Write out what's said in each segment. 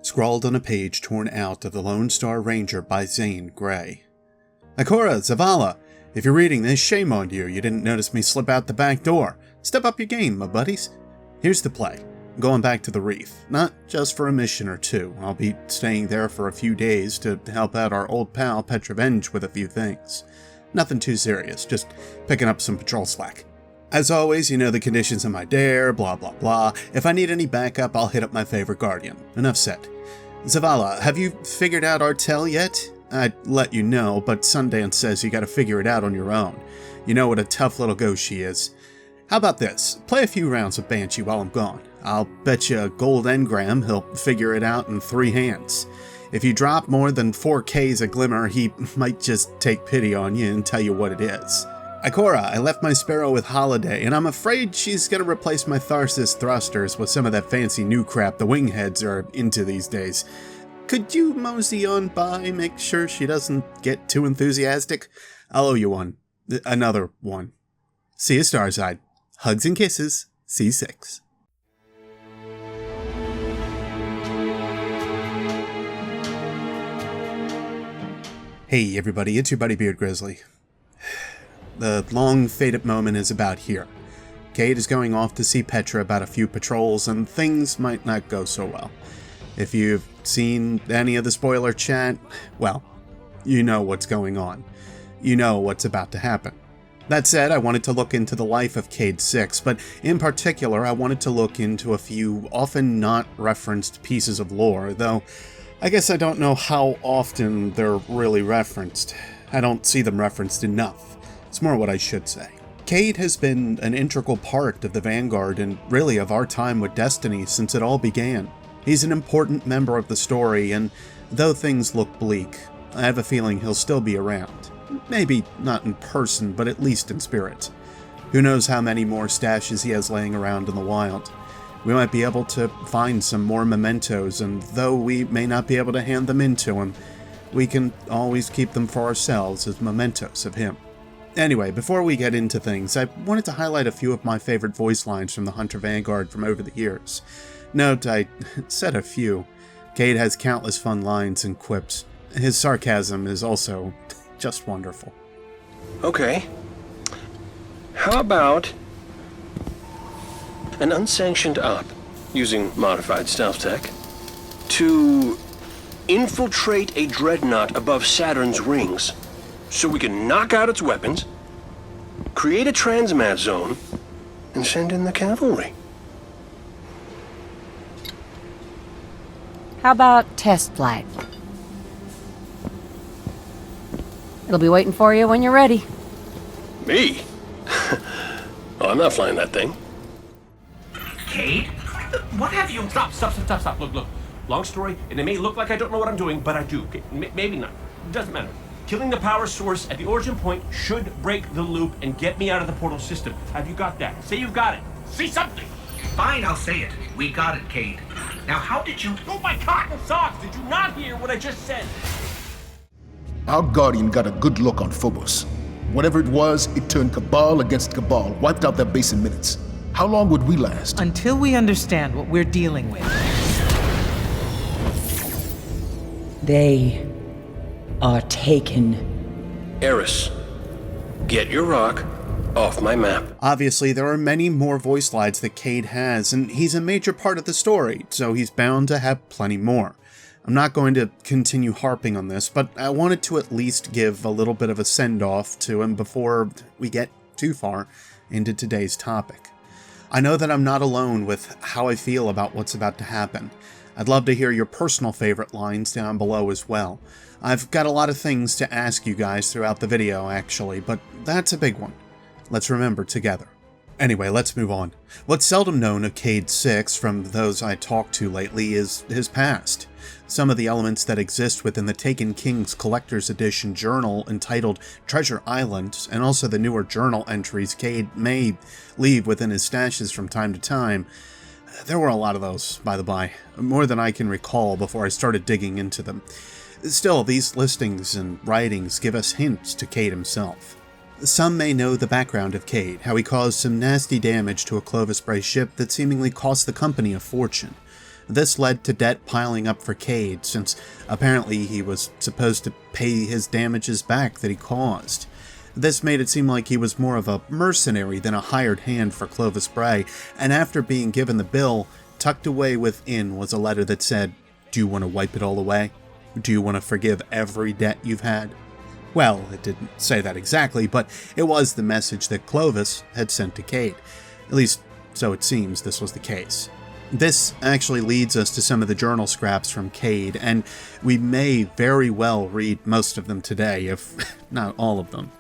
scrawled on a page torn out of The Lone Star Ranger by Zane Grey. Ikora, Zavala, if you're reading this, shame on you. You didn't notice me slip out the back door. Step up your game, my buddies. Here's the play. I'm going back to the reef, not just for a mission or two. I'll be staying there for a few days to help out our old pal Petrovenge with a few things. Nothing too serious, just picking up some patrol slack. As always, you know the conditions of my dare, blah blah blah. If I need any backup, I'll hit up my favorite guardian. Enough said. Zavala, have you figured out Artel yet? I'd let you know, but Sundance says you gotta figure it out on your own. You know what a tough little ghost she is. How about this? Play a few rounds of Banshee while I'm gone. I'll bet you a gold engram he'll figure it out in 3 hands. If you drop more than 4Ks a glimmer, he might just take pity on you and tell you what it is. Ikora, I left my Sparrow with Holiday, and I'm afraid she's gonna replace my Tharsis thrusters with some of that fancy new crap the wingheads are into these days. Could you mosey on by, make sure she doesn't get too enthusiastic? I'll owe you one. Another one. See you, Starside. Hugs and kisses. C6. Hey everybody, it's your buddy Beard Grizzly. The long-fated moment is about here. Cayde is going off to see Petra about a few patrols, and things might not go so well. If you've seen any of the spoiler chat, well, you know what's going on. You know what's about to happen. That said, I wanted to look into the life of Cayde-6, but in particular, I wanted to look into a few often not referenced pieces of lore, though I guess I don't know how often they're really referenced. I don't see them referenced enough. It's more what I should say. Cayde has been an integral part of the Vanguard and really of our time with Destiny since it all began. He's an important member of the story, and though things look bleak, I have a feeling he'll still be around. Maybe not in person, but at least in spirit. Who knows how many more stashes he has laying around in the wild. We might be able to find some more mementos, and though we may not be able to hand them in to him, we can always keep them for ourselves as mementos of him. Anyway, before we get into things, I wanted to highlight a few of my favorite voice lines from the Hunter Vanguard from over the years. Note, I said a few. Cayde has countless fun lines and quips. His sarcasm is also just wonderful. Okay. How about an unsanctioned op, using modified stealth tech, to infiltrate a dreadnought above Saturn's rings, so we can knock out its weapons, create a transmat zone, and send in the cavalry? How about test flight? It'll be waiting for you when you're ready. Me? Oh, I'm not flying that thing. Cayde? What have you... Stop. Look. Long story, and it may look like I don't know what I'm doing, but I do. Okay, maybe not. Doesn't matter. Killing the power source at the origin point should break the loop and get me out of the portal system. Have you got that? Say you've got it. Say something! Fine, I'll say it. We got it, Cayde. Now, how did you... Oh, my cotton socks! Did you not hear what I just said? Our Guardian got a good look on Phobos. Whatever it was, it turned Cabal against Cabal, wiped out their base in minutes. How long would we last? Until we understand what we're dealing with. They are taken. Eris, get your rock off my map. Obviously, there are many more voice lines that Cayde has, and he's a major part of the story, so he's bound to have plenty more. I'm not going to continue harping on this, but I wanted to at least give a little bit of a send-off to him before we get too far into today's topic. I know that I'm not alone with how I feel about what's about to happen. I'd love to hear your personal favorite lines down below as well. I've got a lot of things to ask you guys throughout the video, actually, but that's a big one. Let's remember together. Anyway, let's move on. What's seldom known of Cayde-6 from those I talked to lately is his past. Some of the elements that exist within the Taken King's Collector's Edition journal entitled Treasure Island, and also the newer journal entries Cayde may leave within his stashes from time to time. There were a lot of those, by the by, more than I can recall before I started digging into them. Still, these listings and writings give us hints to Cayde himself. Some may know the background of Cayde, how he caused some nasty damage to a Clovis Bray ship that seemingly cost the company a fortune. This led to debt piling up for Cayde, since apparently he was supposed to pay his damages back that he caused. This made it seem like he was more of a mercenary than a hired hand for Clovis Bray, and after being given the bill, tucked away within was a letter that said, "Do you want to wipe it all away? Do you want to forgive every debt you've had?" Well, it didn't say that exactly, but it was the message that Clovis had sent to Cayde. At least, so it seems this was the case. This actually leads us to some of the journal scraps from Cayde, and we may very well read most of them today, if not all of them.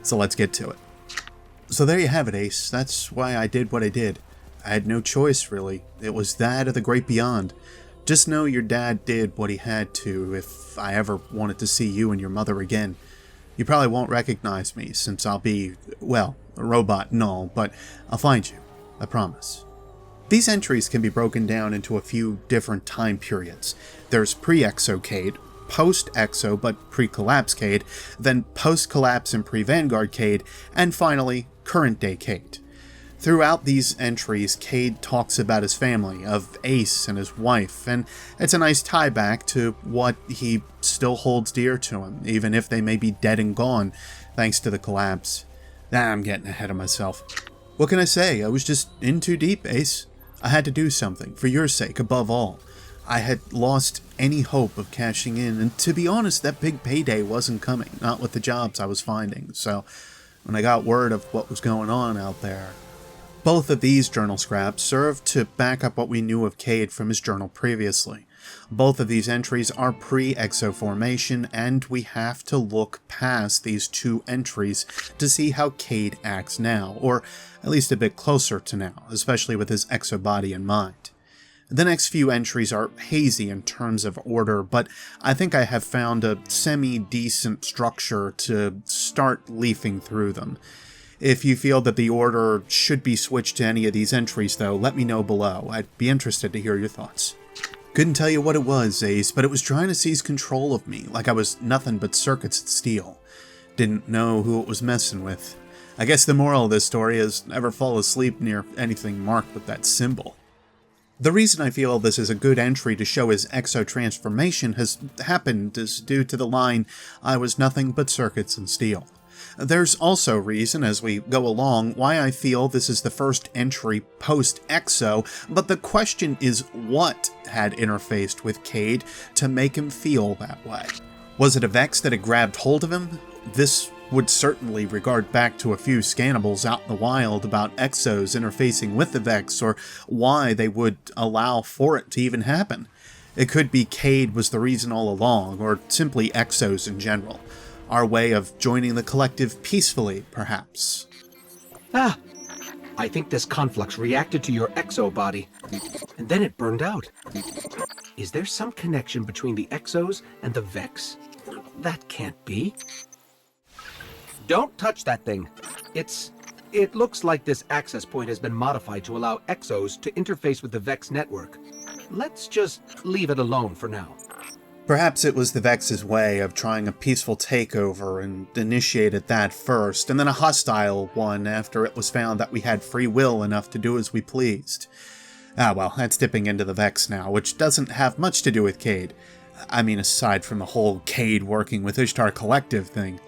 So let's get to it. So there you have it, Ace. That's why I did what I did. I had no choice, really. It was that or the great beyond. Just know your dad did what he had to if I ever wanted to see you and your mother again. You probably won't recognize me, since I'll be, well, a robot and all, but I'll find you. I promise. These entries can be broken down into a few different time periods. There's pre-Exo Cayde, post-Exo but pre-collapse Cayde, then post-collapse and pre-Vanguard Cayde, and finally, current-day Cayde. Throughout these entries, Cayde talks about his family, of Ace and his wife, and it's a nice tie back to what he still holds dear to him, even if they may be dead and gone, thanks to the collapse. I'm getting ahead of myself. What can I say? I was just in too deep, Ace. I had to do something, for your sake, above all. I had lost any hope of cashing in, and to be honest, that big payday wasn't coming, not with the jobs I was finding, so when I got word of what was going on out there. Both of these journal scraps serve to back up what we knew of Cayde from his journal previously. Both of these entries are pre-Exo formation, and we have to look past these two entries to see how Cayde acts now, or at least a bit closer to now, especially with his Exo body in mind. The next few entries are hazy in terms of order, but I think I have found a semi-decent structure to start leafing through them. If you feel that the order should be switched to any of these entries, though, let me know below. I'd be interested to hear your thoughts. Couldn't tell you what it was, Ace, but it was trying to seize control of me, like I was nothing but circuits and steel. Didn't know who it was messing with. I guess the moral of this story is never fall asleep near anything marked with that symbol. The reason I feel this is a good entry to show his Exo transformation has happened is due to the line, "I was nothing but circuits and steel." There's also reason, as we go along, why I feel this is the first entry post-Exo, but the question is what had interfaced with Cayde to make him feel that way? Was it a Vex that had grabbed hold of him? This would certainly regard back to a few scannables out in the wild about Exos interfacing with the Vex, or why they would allow for it to even happen. It could be Cayde was the reason all along, or simply Exos in general. Our way of joining the collective peacefully, perhaps. I think this conflux reacted to your exo body, and then it burned out. Is there some connection between the exos and the Vex? That can't be. Don't touch that thing. It looks like this access point has been modified to allow exos to interface with the Vex network. Let's just leave it alone for now. Perhaps it was the Vex's way of trying a peaceful takeover and initiated that first, and then a hostile one after it was found that we had free will enough to do as we pleased. Well, that's dipping into the Vex now, which doesn't have much to do with Cayde. I mean, aside from the whole Cayde working with Ishtar Collective thing.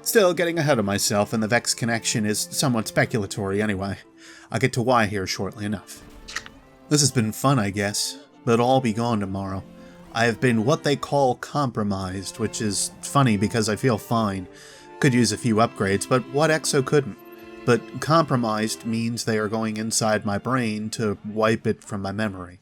Still, getting ahead of myself, and the Vex connection is somewhat speculatory anyway. I'll get to why here shortly enough. This has been fun, I guess, but I'll be gone tomorrow. I have been what they call compromised, which is funny because I feel fine. Could use a few upgrades, but what Exo couldn't? But compromised means they are going inside my brain to wipe it from my memory.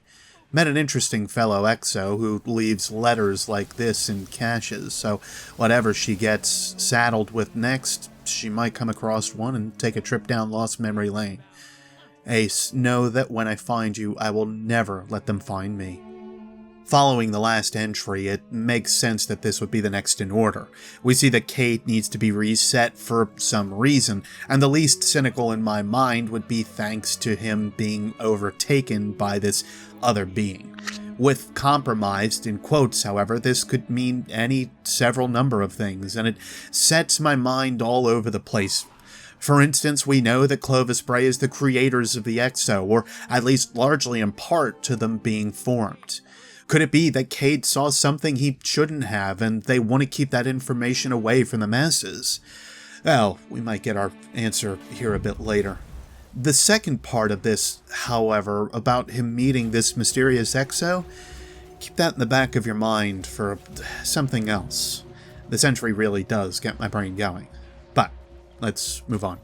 Met an interesting fellow Exo who leaves letters like this in caches, so whatever she gets saddled with next, she might come across one and take a trip down Lost Memory Lane. Ace, know that when I find you, I will never let them find me. Following the last entry, it makes sense that this would be the next in order. We see that Cayde needs to be reset for some reason, and the least cynical in my mind would be thanks to him being overtaken by this other being. With compromised, in quotes, however, this could mean any several number of things, and it sets my mind all over the place. For instance, we know that Clovis Bray is the creators of the Exo, or at least largely in part to them being formed. Could it be that Cayde saw something he shouldn't have, and they want to keep that information away from the masses? Well, we might get our answer here a bit later. The second part of this, however, about him meeting this mysterious Exo, keep that in the back of your mind for something else. This entry really does get my brain going. But let's move on.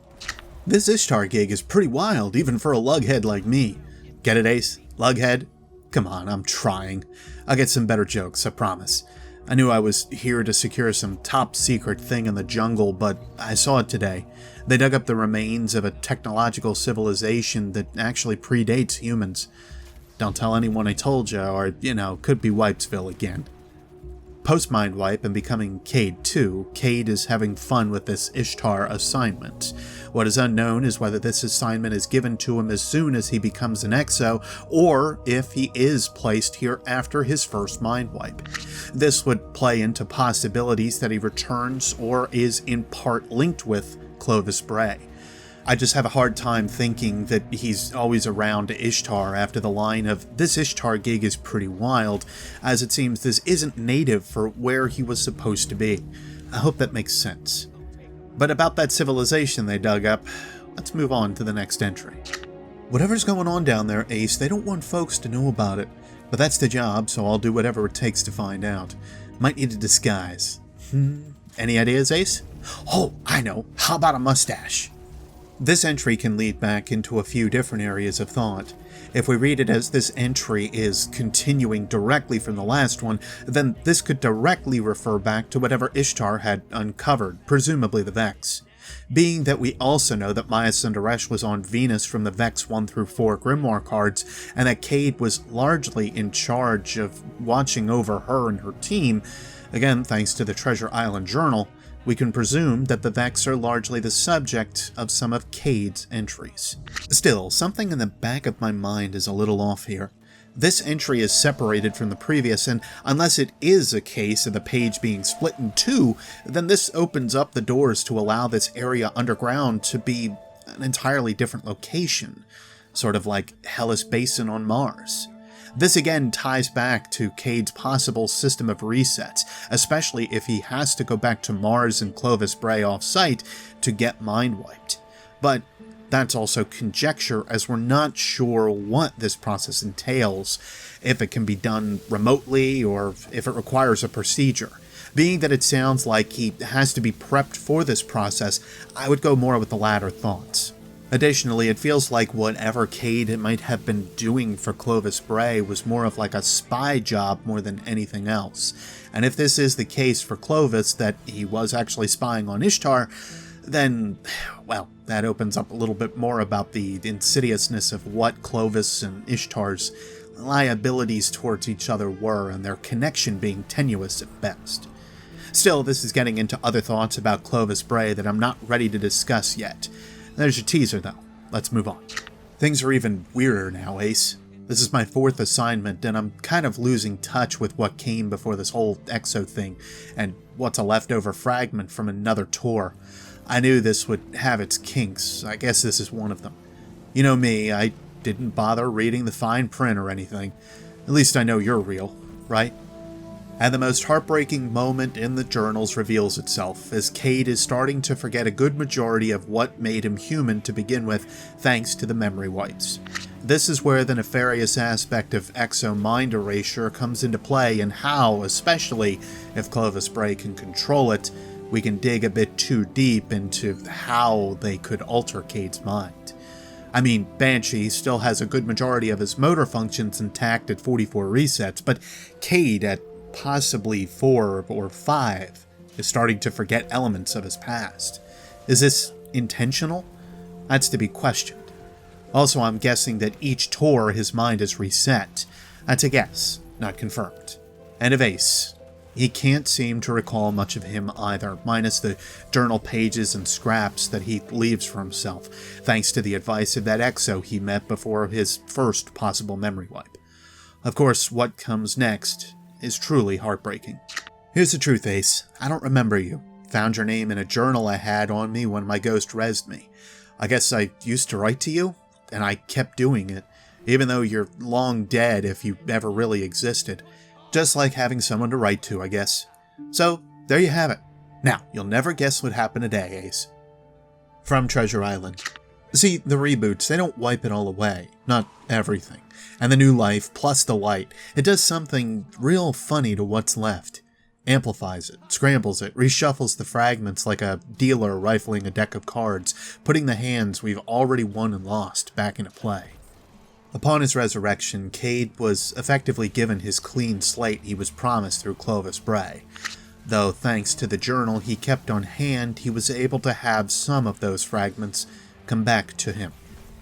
This Ishtar gig is pretty wild, even for a lughead like me. Get it, Ace? Lughead? Come on, I'm trying. I'll get some better jokes, I promise. I knew I was here to secure some top-secret thing in the jungle, but I saw it today. They dug up the remains of a technological civilization that actually predates humans. Don't tell anyone I told you, or, could be Wipesville again. Post-mind wipe and becoming Cayde-2, Cayde is having fun with this Ishtar assignment. What is unknown is whether this assignment is given to him as soon as he becomes an Exo, or if he is placed here after his first mind wipe. This would play into possibilities that he returns or is in part linked with Clovis Bray. I just have a hard time thinking that he's always around Ishtar after the line of, "This Ishtar gig is pretty wild," as it seems this isn't native for where he was supposed to be. I hope that makes sense. But about that civilization they dug up, let's move on to the next entry. Whatever's going on down there, Ace, they don't want folks to know about it. But that's the job, so I'll do whatever it takes to find out. Might need a disguise. Any ideas, Ace? Oh, I know. How about a mustache? This entry can lead back into a few different areas of thought. If we read it as this entry is continuing directly from the last one, then this could directly refer back to whatever Ishtar had uncovered, presumably the Vex. Being that we also know that Maya Sundaresh was on Venus from the Vex 1 through 4 Grimoire cards, and that Cayde was largely in charge of watching over her and her team, again thanks to the Treasure Island Journal, we can presume that the Vex are largely the subject of some of Cayde's entries. Still, something in the back of my mind is a little off here. This entry is separated from the previous, and unless it is a case of the page being split in two, then this opens up the doors to allow this area underground to be an entirely different location, sort of like Hellas Basin on Mars. This again ties back to Cayde's possible system of resets, especially if he has to go back to Mars and Clovis Bray off-site to get mind wiped. But that's also conjecture, as we're not sure what this process entails, if it can be done remotely or if it requires a procedure. Being that it sounds like he has to be prepped for this process, I would go more with the latter thoughts. Additionally, it feels like whatever Cayde might have been doing for Clovis Bray was more of like a spy job more than anything else. And if this is the case for Clovis, that he was actually spying on Ishtar, then, well, that opens up a little bit more about the insidiousness of what Clovis and Ishtar's liabilities towards each other were, and their connection being tenuous at best. Still, this is getting into other thoughts about Clovis Bray that I'm not ready to discuss yet. There's your teaser, though. Let's move on. Things are even weirder now, Ace. This is my 4th assignment, and I'm kind of losing touch with what came before this whole Exo thing, and what's a leftover fragment from another tour. I knew this would have its kinks. I guess this is one of them. You know me, I didn't bother reading the fine print or anything. At least I know you're real, right? And the most heartbreaking moment in the journals reveals itself, as Cayde is starting to forget a good majority of what made him human to begin with, thanks to the memory wipes. This is where the nefarious aspect of Exo mind erasure comes into play, and how, especially if Clovis Bray can control it, we can dig a bit too deep into how they could alter Cayde's mind. I mean, Banshee still has a good majority of his motor functions intact at 44 resets, but Cayde at possibly 4 or 5 is starting to forget elements of his past. Is this intentional? That's to be questioned. Also, I'm guessing that each tour his mind is reset. That's a guess, not confirmed. And of Ace, he can't seem to recall much of him either, minus the journal pages and scraps that he leaves for himself, thanks to the advice of that Exo he met before his first possible memory wipe. Of course, what comes next is truly heartbreaking. Here's the truth, Ace. I don't remember you. Found your name in a journal I had on me when my ghost rezzed me. I guess I used to write to you, and I kept doing it, even though you're long dead if you ever really existed. Just like having someone to write to, I guess. So, there you have it. Now, you'll never guess what happened today, Ace. From Treasure Island. See, the reboots, they don't wipe it all away. Not everything. And the new life, plus the light, it does something real funny to what's left. Amplifies it, scrambles it, reshuffles the fragments like a dealer rifling a deck of cards, putting the hands we've already won and lost back into play. Upon his resurrection, Cayde was effectively given his clean slate he was promised through Clovis Bray. Though thanks to the journal he kept on hand, he was able to have some of those fragments come back to him,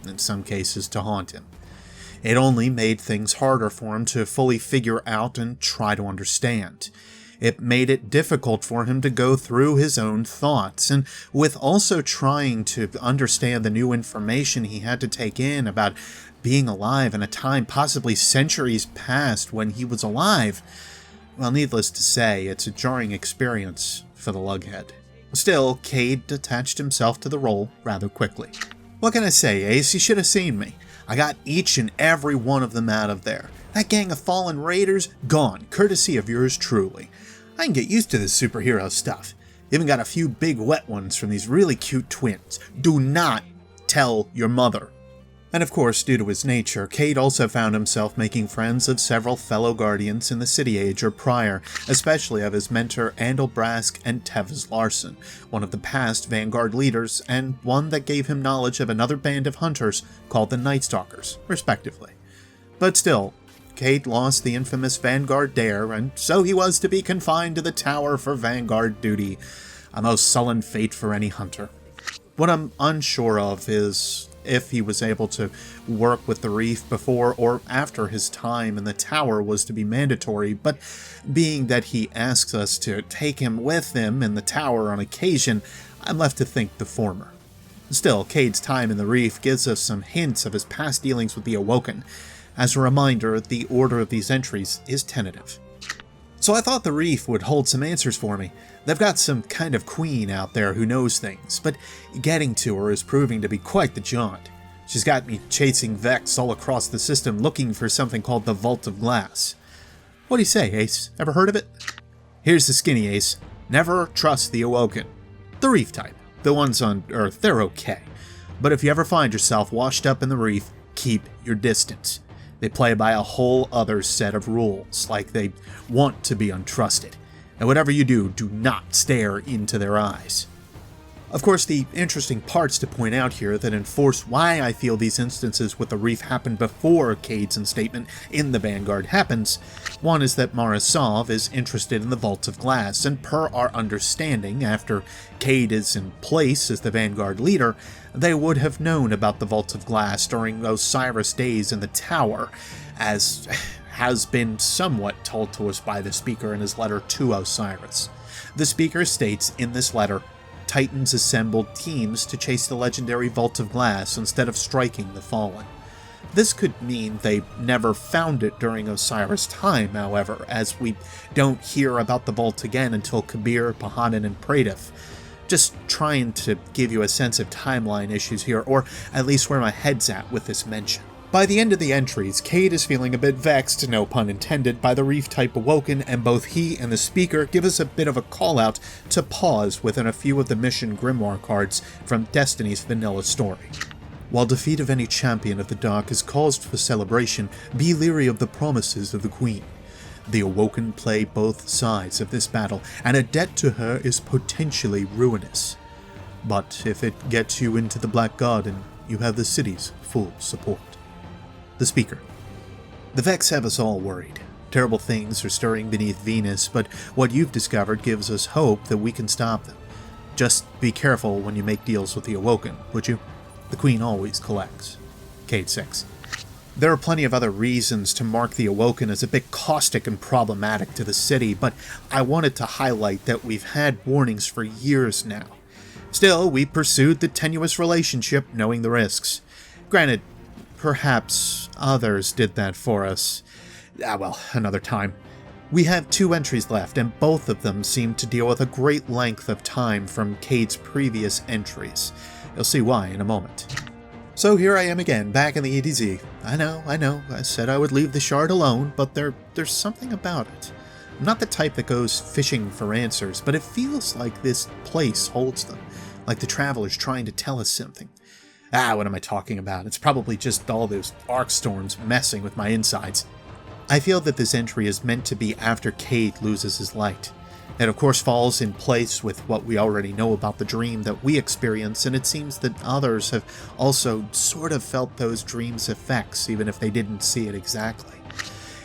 in some cases to haunt him. It only made things harder for him to fully figure out and try to understand. It made it difficult for him to go through his own thoughts, and with also trying to understand the new information he had to take in about being alive in a time possibly centuries past when he was alive, well, needless to say, it's a jarring experience for the lughead. Still, Cayde detached himself to the role rather quickly. What can I say, Ace? You should have seen me. I got each and every one of them out of there. That gang of fallen raiders, gone, courtesy of yours truly. I can get used to this superhero stuff. Even got a few big wet ones from these really cute twins. Do not tell your mother. And of course, due to his nature, Cayde also found himself making friends of several fellow Guardians in the City Age or prior, especially of his mentor Andalbrask and Tevez Larson, one of the past Vanguard leaders, and one that gave him knowledge of another band of hunters called the Night Stalkers, respectively. But still, Cayde lost the infamous Vanguard dare, and so he was to be confined to the tower for Vanguard duty, a most sullen fate for any hunter. What I'm unsure of is if he was able to work with the Reef before or after his time in the tower was to be mandatory, but being that he asks us to take him with him in the tower on occasion, I'm left to think the former. Still, Cayde's time in the Reef gives us some hints of his past dealings with the Awoken. As a reminder, the order of these entries is tentative. So I thought the Reef would hold some answers for me. They've got some kind of queen out there who knows things, but getting to her is proving to be quite the jaunt. She's got me chasing Vex all across the system looking for something called the Vault of Glass. What do you say, Ace? Ever heard of it? Here's the skinny, Ace. Never trust the Awoken. The Reef type. The ones on Earth, they're okay. But if you ever find yourself washed up in the Reef, keep your distance. They play by a whole other set of rules, like they want to be untrusted. And whatever you do, do not stare into their eyes. Of course, the interesting parts to point out here that enforce why I feel these instances with the Reef happened before Cayde's instatement in the Vanguard happens. One is that Marasov is interested in the Vault of Glass, and per our understanding, after Cayde is in place as the Vanguard leader, they would have known about the Vault of Glass during Osiris days in the Tower, as has been somewhat told to us by the Speaker in his letter to Osiris. The Speaker states in this letter, Titans assembled teams to chase the legendary Vault of Glass instead of striking the Fallen. This could mean they never found it during Osiris' time, however, as we don't hear about the Vault again until Kabir, Pahanin, and Praedyth. Just trying to give you a sense of timeline issues here, or at least where my head's at with this mention. By the end of the entries, Cayde is feeling a bit vexed, no pun intended, by the Reef-type Awoken, and both he and the Speaker give us a bit of a call-out to pause within a few of the mission Grimoire cards from Destiny's vanilla story. While defeat of any champion of the Dark is caused for celebration, be leery of the promises of the Queen. The Awoken play both sides of this battle, and a debt to her is potentially ruinous. But if it gets you into the Black Garden, you have the city's full support. The Speaker. The Vex have us all worried. Terrible things are stirring beneath Venus, but what you've discovered gives us hope that we can stop them. Just be careful when you make deals with the Awoken, would you? The Queen always collects. Cayde-6. There are plenty of other reasons to mark the Awoken as a bit caustic and problematic to the city, but I wanted to highlight that we've had warnings for years now. Still, we pursued the tenuous relationship knowing the risks. Granted, perhaps others did that for us. Well, another time. We have 2 entries left, and both of them seem to deal with a great length of time from Cayde's previous entries. You'll see why in a moment. So here I am again, back in the EDZ. I know, I said I would leave the shard alone, but there's something about it. I'm not the type that goes fishing for answers, but it feels like this place holds them, like the traveler's trying to tell us something. What am I talking about? It's probably just all those arc storms messing with my insides. I feel that this entry is meant to be after Cayde loses his light. It of course falls in place with what we already know about the dream that we experience, and it seems that others have also sort of felt those dreams' effects, even if they didn't see it exactly.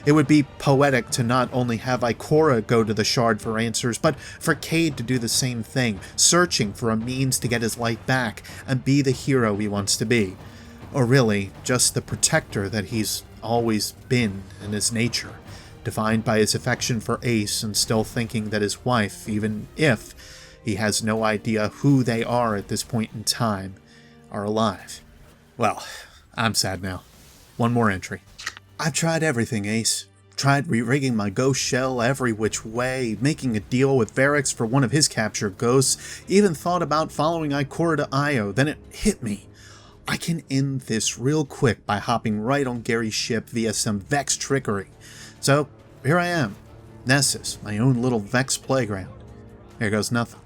It would be poetic to not only have Ikora go to the shard for answers, but for Cayde to do the same thing, searching for a means to get his light back and be the hero he wants to be. Or really, just the protector that he's always been in his nature, defined by his affection for Ace and still thinking that his wife, even if he has no idea who they are at this point in time, are alive. Well, I'm sad now. One more entry. I've tried everything, Ace. Tried re-rigging my ghost shell every which way, making a deal with Varix for one of his captured ghosts, even thought about following Ikora to Io, then it hit me. I can end this real quick by hopping right on Gary's ship via some Vex trickery. So, here I am. Nessus, my own little Vex playground. Here goes nothing.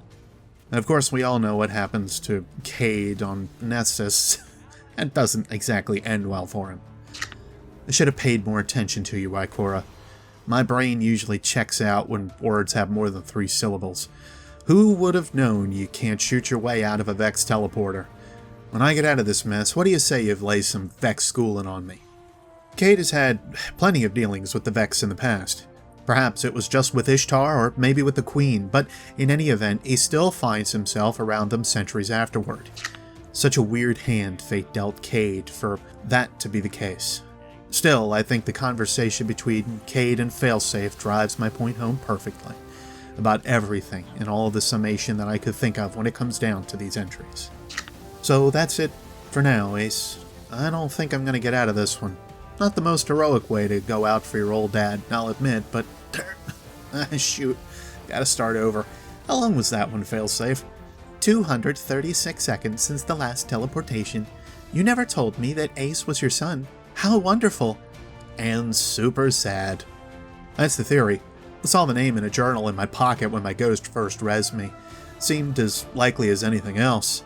And of course we all know what happens to Cayde on Nessus. It doesn't exactly end well for him. I should have paid more attention to you, Ikora. My brain usually checks out when words have more than 3 syllables. Who would have known you can't shoot your way out of a Vex teleporter? When I get out of this mess, what do you say you've laid some Vex schooling on me? Cayde has had plenty of dealings with the Vex in the past. Perhaps it was just with Ishtar, or maybe with the Queen, but in any event, he still finds himself around them centuries afterward. Such a weird hand fate dealt Cayde for that to be the case. Still, I think the conversation between Cayde and Failsafe drives my point home perfectly, about everything and all of the summation that I could think of when it comes down to these entries. So that's it for now, Ace. I don't think I'm going to get out of this one. Not the most heroic way to go out for your old dad, I'll admit, but shoot, gotta start over. How long was that one, Failsafe? 236 seconds since the last teleportation. You never told me that Ace was your son. How wonderful. And super sad. That's the theory. I saw the name in a journal in my pocket when my ghost first rezzed me. Seemed as likely as anything else.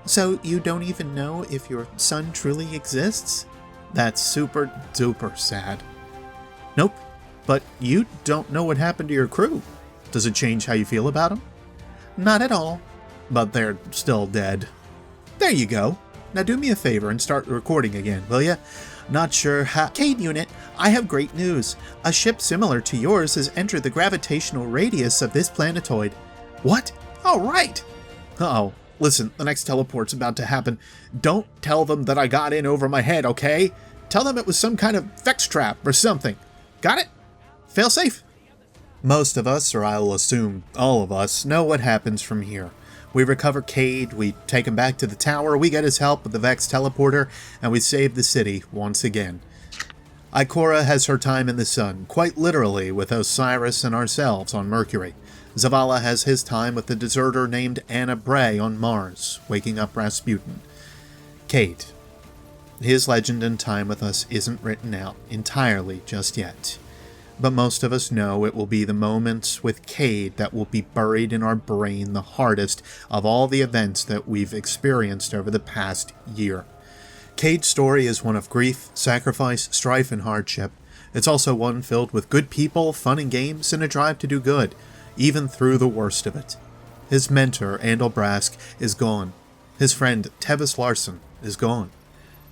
So you don't even know if your son truly exists? That's super duper sad. Nope, but you don't know what happened to your crew. Does it change how you feel about them? Not at all, but they're still dead. There you go. Now do me a favor and start recording again, will ya? Not sure how— Cayde unit, I have great news. A ship similar to yours has entered the gravitational radius of this planetoid. What? Oh, right. Uh-oh. Listen, the next teleport's about to happen. Don't tell them that I got in over my head, okay? Tell them it was some kind of Vex trap or something. Got it? Fail safe? Most of us, or I'll assume all of us, know what happens from here. We recover Cayde, we take him back to the tower, we get his help with the Vex teleporter, and we save the city once again. Ikora has her time in the sun, quite literally with Osiris and ourselves on Mercury. Zavala has his time with the deserter named Anna Bray on Mars, waking up Rasputin. Cayde. His legend and time with us isn't written out entirely just yet. But most of us know it will be the moments with Cayde that will be buried in our brain the hardest of all the events that we've experienced over the past year. Cayde's story is one of grief, sacrifice, strife, and hardship. It's also one filled with good people, fun and games, and a drive to do good, even through the worst of it. His mentor, Andal Brask, is gone. His friend, Tevis Larson, is gone.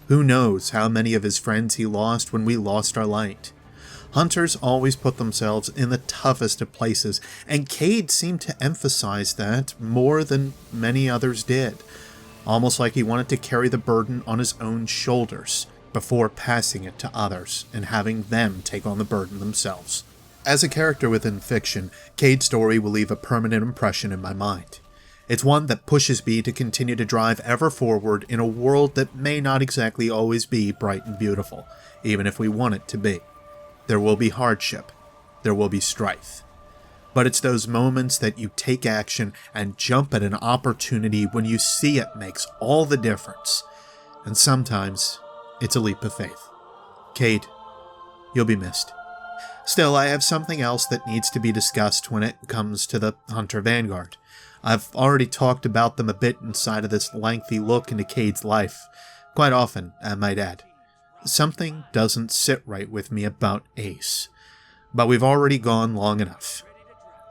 Who knows how many of his friends he lost when we lost our light. Hunters always put themselves in the toughest of places, and Cayde seemed to emphasize that more than many others did. Almost like he wanted to carry the burden on his own shoulders before passing it to others and having them take on the burden themselves. As a character within fiction, Cayde's story will leave a permanent impression in my mind. It's one that pushes me to continue to drive ever forward in a world that may not exactly always be bright and beautiful, even if we want it to be. There will be hardship. there will be strife. But it's those moments that you take action and jump at an opportunity when you see it makes all the difference. And sometimes, it's a leap of faith. Cayde, you'll be missed. Still, I have something else that needs to be discussed when it comes to the Hunter Vanguard. I've already talked about them a bit inside of this lengthy look into Cayde's life. Quite often, I might add. Something doesn't sit right with me about Ace. But we've already gone long enough.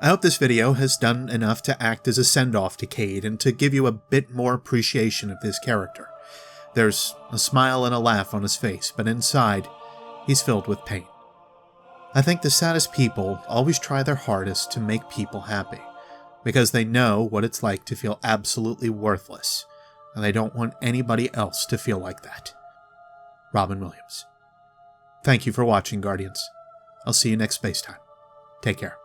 I hope this video has done enough to act as a send-off to Cayde and to give you a bit more appreciation of this character. There's a smile and a laugh on his face, but inside, he's filled with pain. I think the saddest people always try their hardest to make people happy, because they know what it's like to feel absolutely worthless, and they don't want anybody else to feel like that. Robin Williams. Thank you for watching, Guardians. I'll see you next space time. Take care.